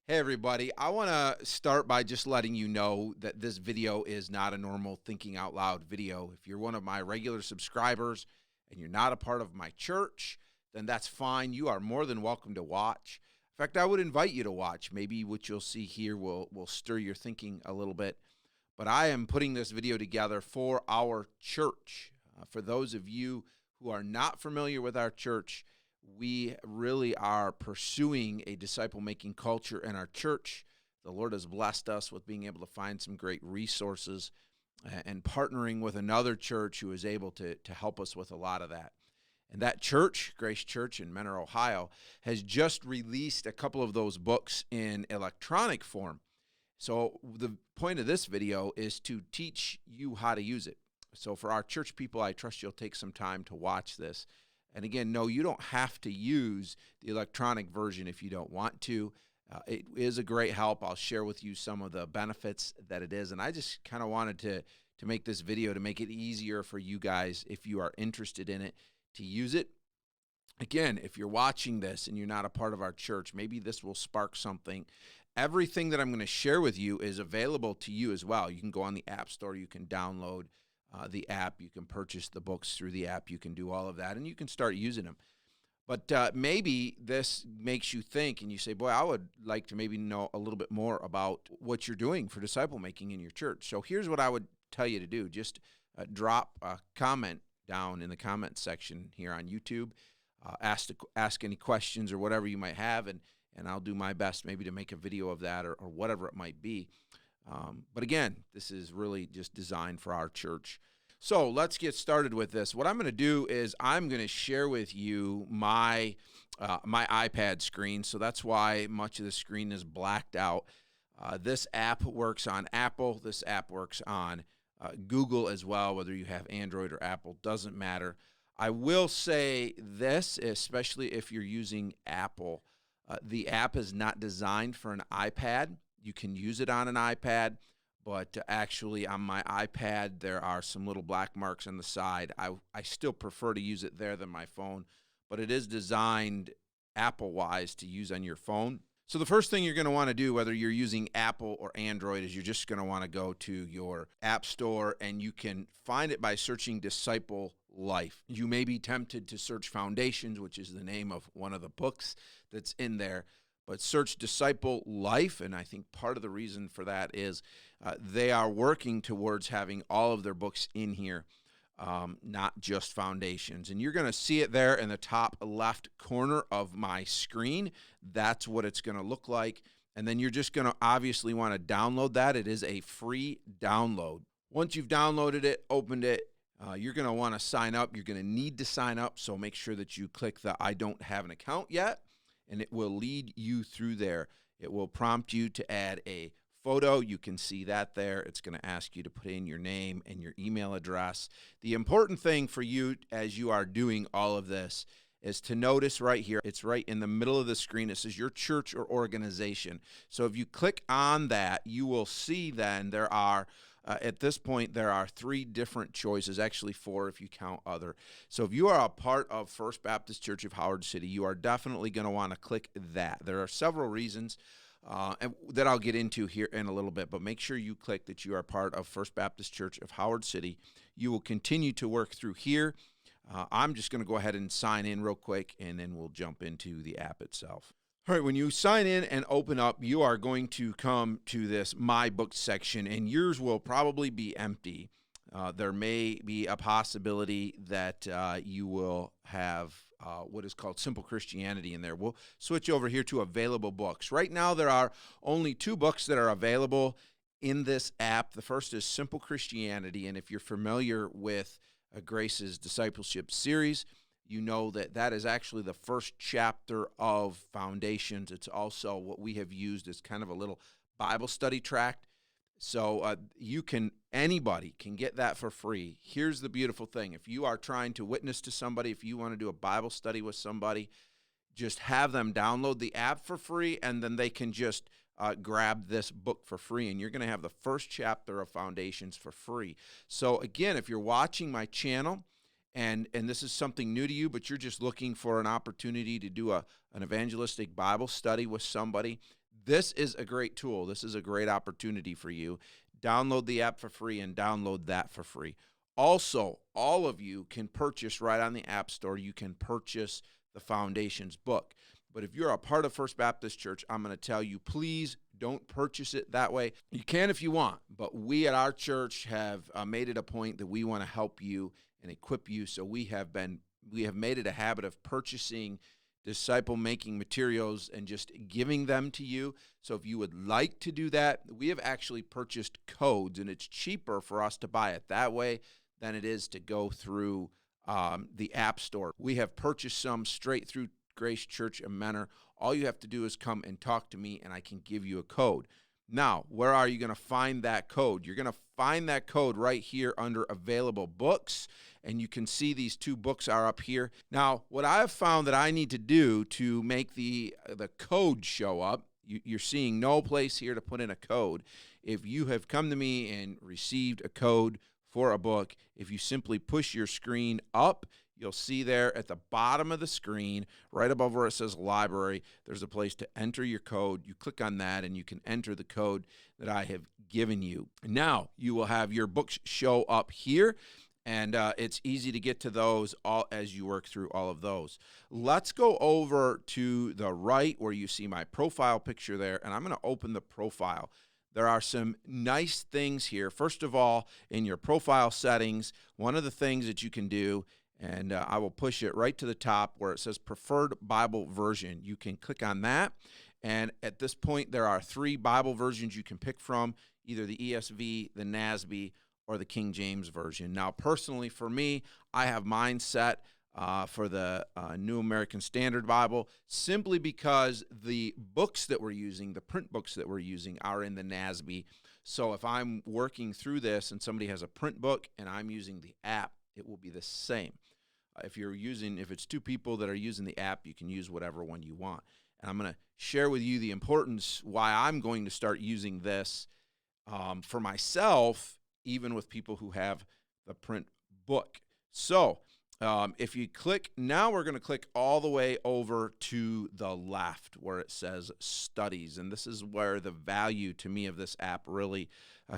Hey everybody, I want to start by just letting you know that this video is not a normal thinking out loud video. If you're one of my regular subscribers and you're not a part of my church, then that's fine. You are more than welcome to watch. In fact, I would invite you to watch. Maybe what you'll see here will stir your thinking a little bit. But I am putting this video together for our church. For those of you who are not familiar with our church, we really are pursuing a disciple-making culture in our church. The Lord has blessed us with being able to find some great resources and partnering with another church who is able to help us with a lot of that. And that church, Grace Church in Mentor, Ohio, has just released a couple of those books in electronic form. So the point of this video is to teach you how to use it. So for our church people, I trust you'll take some time to watch this. And again, no, you don't have to use the electronic version if you don't want to. It is a great help. I'll share with you some of the benefits that it is. And I just kind of wanted to make this video to make it easier for you guys, if you are interested in it, to use it. Again, if you're watching this and you're not a part of our church, maybe this will spark something. Everything that I'm going to share with you is available to you as well. You can go on the App Store. You can download the app. You can purchase the books through the app. You can do all of that, and you can start using them. But maybe this makes you think, and you say, boy, I would like to maybe know a little bit more about what you're doing for disciple making in your church. So here's what I would tell you to do. Just drop a comment down in the comment section here on YouTube. Ask any questions or whatever you might have, and I'll do my best maybe to make a video of that or whatever it might be. But again, this is really just designed for our church. So let's get started with this. What I'm going to do is I'm going to share with you my iPad screen. So that's why much of the screen is blacked out. This app works on Apple. This app works on Google as well. Whether you have Android or Apple, doesn't matter. I will say this, especially if you're using Apple, the app is not designed for an iPad. You can use it on an iPad, but actually on my iPad, there are some little black marks on the side. I still prefer to use it there than my phone, but it is designed Apple-wise to use on your phone. So the first thing you're going to want to do, whether you're using Apple or Android, is you're just going to want to go to your App Store, and you can find it by searching Disciple Life. You may be tempted to search Foundations, which is the name of one of the books that's in there, but search Disciple Life, and I think part of the reason for that is they are working towards having all of their books in here, not just Foundations. And you're going to see it there in the top left corner of my screen. That's what it's going to look like. And then you're just going to obviously want to download that. It is a free download. Once you've downloaded it, opened it, you're going to want to sign up. You're going to need to sign up, so make sure that you click the I don't have an account yet, and it will lead you through there. It will prompt you to add a photo. You can see that there. It's going to ask you to put in your name and your email address. The important thing for you as you are doing all of this is to notice right here, it's right in the middle of the screen. It says your church or organization. So if you click on that, you will see then there are at this point, there are 3 different choices, actually 4 if you count other. So if you are a part of First Baptist Church of Howard City, you are definitely going to want to click that. There are several reasons that I'll get into here in a little bit, but make sure you click that you are part of First Baptist Church of Howard City. You will continue to work through here. I'm just going to go ahead and sign in real quick, and then we'll jump into the app itself. All right, when you sign in and open up, you are going to come to this My Books section, and yours will probably be empty. There may be a possibility that you will have what is called Simple Christianity in there. We'll switch over here to Available Books. Right now, there are only 2 books that are available in this app. The first is Simple Christianity, and if you're familiar with Grace's discipleship series, you know that that is actually the first chapter of Foundations. It's also what we have used as kind of a little Bible study tract. So anybody can get that for free. Here's the beautiful thing. If you are trying to witness to somebody, if you want to do a Bible study with somebody, just have them download the app for free, and then they can just grab this book for free, and you're going to have the first chapter of Foundations for free. So again, if you're watching my channel, and this is something new to you, but you're just looking for an opportunity to do an evangelistic Bible study with somebody, This is a great tool. This is a great opportunity for you. Download the app for free and download that for free. Also, all of you can purchase right on the App Store. You can purchase the Foundations book. But if you're a part of First Baptist Church, I'm going to tell you, please don't purchase it that way. You can if you want, but we at our church have made it a point that we want to help you and equip you. So we have made it a habit of purchasing disciple-making materials and just giving them to you. So if you would like to do that, we have actually purchased codes, and it's cheaper for us to buy it that way than it is to go through the App Store. We have purchased some straight through Grace Church in Menor. All you have to do is come and talk to me, and I can give you a code. Now, where are you going to find that code? You're going to find that code right here under Available Books, and you can see these two books are up here. Now, what I have found that I need to do to make the code show up, you're seeing no place here to put in a code. If you have come to me and received a code for a book, if you simply push your screen up, you'll see there at the bottom of the screen, right above where it says library, there's a place to enter your code. You click on that and you can enter the code that I have given you. Now you will have your books show up here, and it's easy to get to those all as you work through all of those. Let's go over to the right where you see my profile picture there, and I'm going to open the profile. There are some nice things here. First of all, in your profile settings, one of the things that you can do, and I will push it right to the top where it says Preferred Bible Version. You can click on that, and at this point, there are 3 Bible versions you can pick from, either the ESV, the NASB, or the King James Version. Now, personally, for me, I have mine set for the New American Standard Bible, simply because the books that we're using, the print books that we're using, are in the NASB. So if I'm working through this and somebody has a print book and I'm using the app, it will be the same. If it's 2 people that are using the app, you can use whatever one you want. And I'm going to share with you the importance why I'm going to start using this for myself, even with people who have the print book. So if you click, now we're going to click all the way over to the left where it says Studies. And this is where the value to me of this app really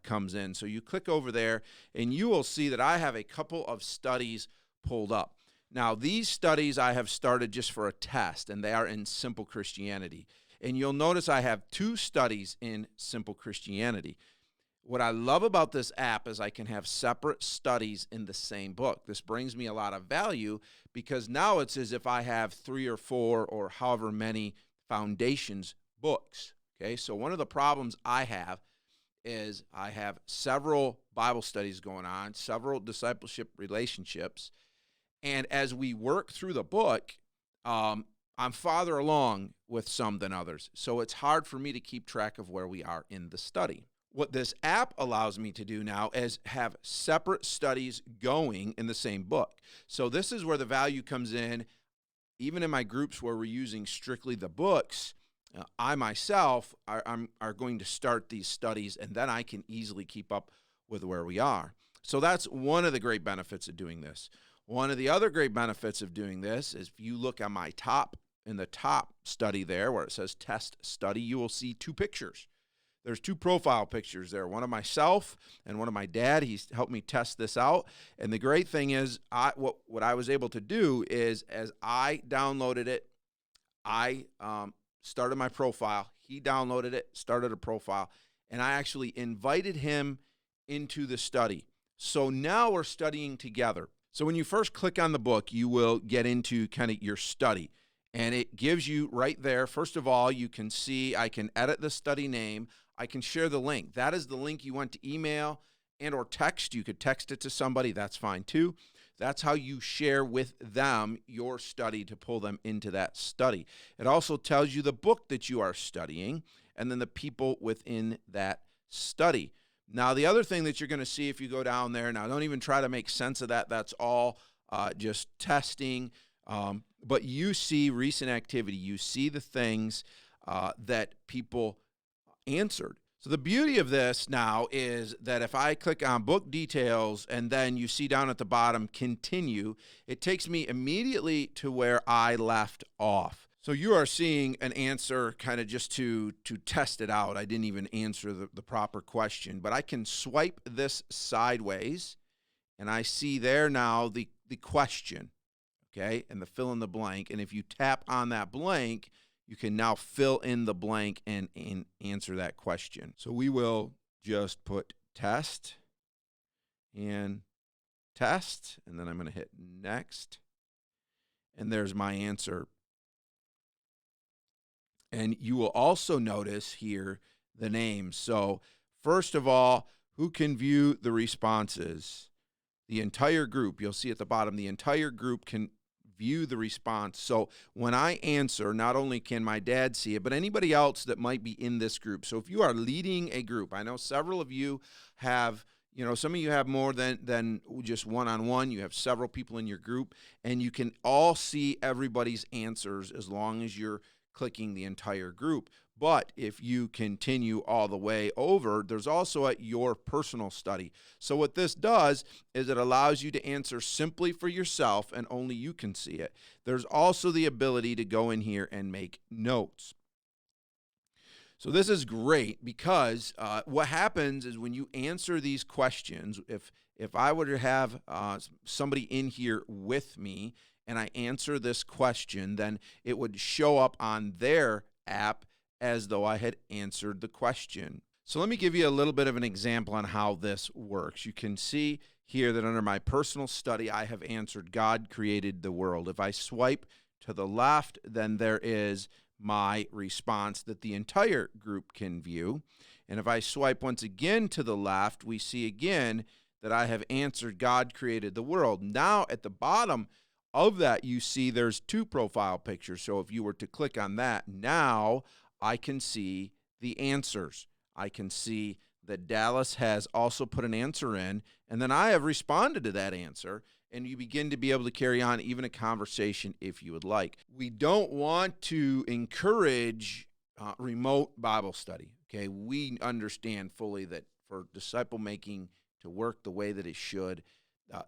comes in. So you click over there, and you will see that I have a couple of studies pulled up. Now, these studies I have started just for a test, and they are in Simple Christianity. And you'll notice I have 2 studies in Simple Christianity. What I love about this app is I can have separate studies in the same book. This brings me a lot of value because now it's as if I have 3 or 4 or however many Foundations books. Okay, so one of the problems I have is I have several Bible studies going on, several discipleship relationships, and as we work through the book, I'm farther along with some than others, so it's hard for me to keep track of where we are in the study. What this app allows me to do now is have separate studies going in the same book. So this is where the value comes in. Even in my groups where we're using strictly the books, I myself are going to start these studies, and then I can easily keep up with where we are. So that's one of the great benefits of doing this. One of the other great benefits of doing this is if you look on in the top study there where it says Test Study, you will see 2 pictures. There's 2 profile pictures there, one of myself and one of my dad. He's helped me test this out. And the great thing is what I was able to do is as I downloaded it, I started my profile. He downloaded it, started a profile, and I actually invited him into the study. So now we're studying together. So when you first click on the book, you will get into kind of your study. And it gives you right there, first of all, you can see I can edit the study name. I can share the link. That is the link you want to email and or text. You could text it to somebody. That's fine too. That's how you share with them your study to pull them into that study. It also tells you the book that you are studying and then the people within that study. Now, the other thing that you're going to see if you go down there, now don't even try to make sense of that. That's all just testing. But you see recent activity. You see the things that people answered. So the beauty of this now is that if I click on book details and then you see down at the bottom, continue, it takes me immediately to where I left off. So you are seeing an answer kind of just to test it out. I didn't even answer the proper question, but I can swipe this sideways, and I see there now the question, okay, and the fill in the blank. And if you tap on that blank, you can now fill in the blank and answer that question. So we will just put test and test, and then I'm going to hit next, and there's my answer. And you will also notice here the names. So first of all, who can view the responses? The entire group. You'll see at the bottom, the entire group can view the response. So when I answer, not only can my dad see it, but anybody else that might be in this group. So if you are leading a group, I know several of you have, some of you have more than just one-on-one. You have several people in your group, and you can all see everybody's answers as long as you're clicking the entire group. But if you continue all the way over, there's also your personal study. So what this does is it allows you to answer simply for yourself, and only you can see it. There's also the ability to go in here and make notes. So this is great because what happens is when you answer these questions, if I were to have somebody in here with me and I answer this question, then it would show up on their app as though I had answered the question. So let me give you a little bit of an example on how this works. You can see here that under my personal study, I have answered God created the world. If I swipe to the left, then there is my response that the entire group can view. And if I swipe once again to the left, we see again that I have answered God created the world. Now at the bottom of that, you see there's two profile pictures. So if you were to click on that, now I can see the answers. I can see that Dallas has also put an answer in, and then I have responded to that answer, and you begin to be able to carry on even a conversation if you would like. We don't want to encourage remote Bible study, okay? We understand fully that for disciple making to work the way that it should,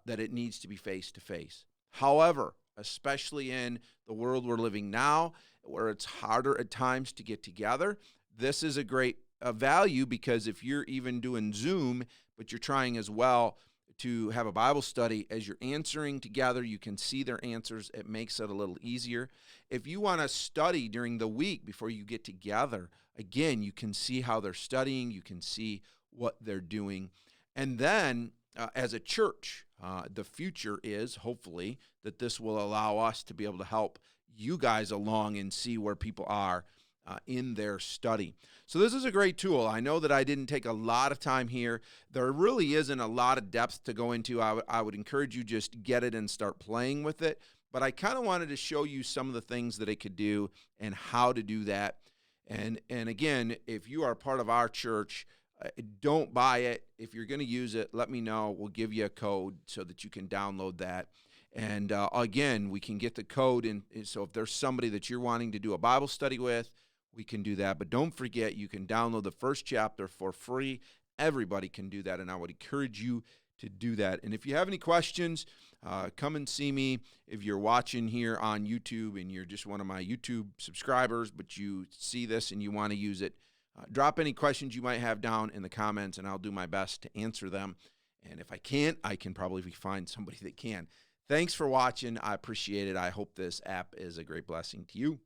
that it needs to be face-to-face. However, especially in the world we're living now, where it's harder at times to get together, this is a great value, because if you're even doing Zoom, but you're trying as well to have a Bible study, as you're answering together, you can see their answers. It makes it a little easier. If you want to study during the week before you get together, again, you can see how they're studying. You can see what they're doing. And then as a church, the future is hopefully that this will allow us to be able to help you guys along and see where people are in their study. So this is a great tool. I know that I didn't take a lot of time here. There really isn't a lot of depth to go into. I would encourage you just get it and start playing with it. But I kind of wanted to show you some of the things that it could do and how to do that. And again, if you are part of our church, don't buy it. If you're going to use it, let me know. We'll give you a code so that you can download that. And again, we can get the code in. So if there's somebody that you're wanting to do a Bible study with, we can do that. But don't forget, you can download the first chapter for free. Everybody can do that, and I would encourage you to do that. And if you have any questions, come and see me. If you're watching here on YouTube and you're just one of my YouTube subscribers, but you see this and you want to use it, drop any questions you might have down in the comments, and I'll do my best to answer them. And if I can't, I can probably find somebody that can. Thanks for watching. I appreciate it. I hope this app is a great blessing to you.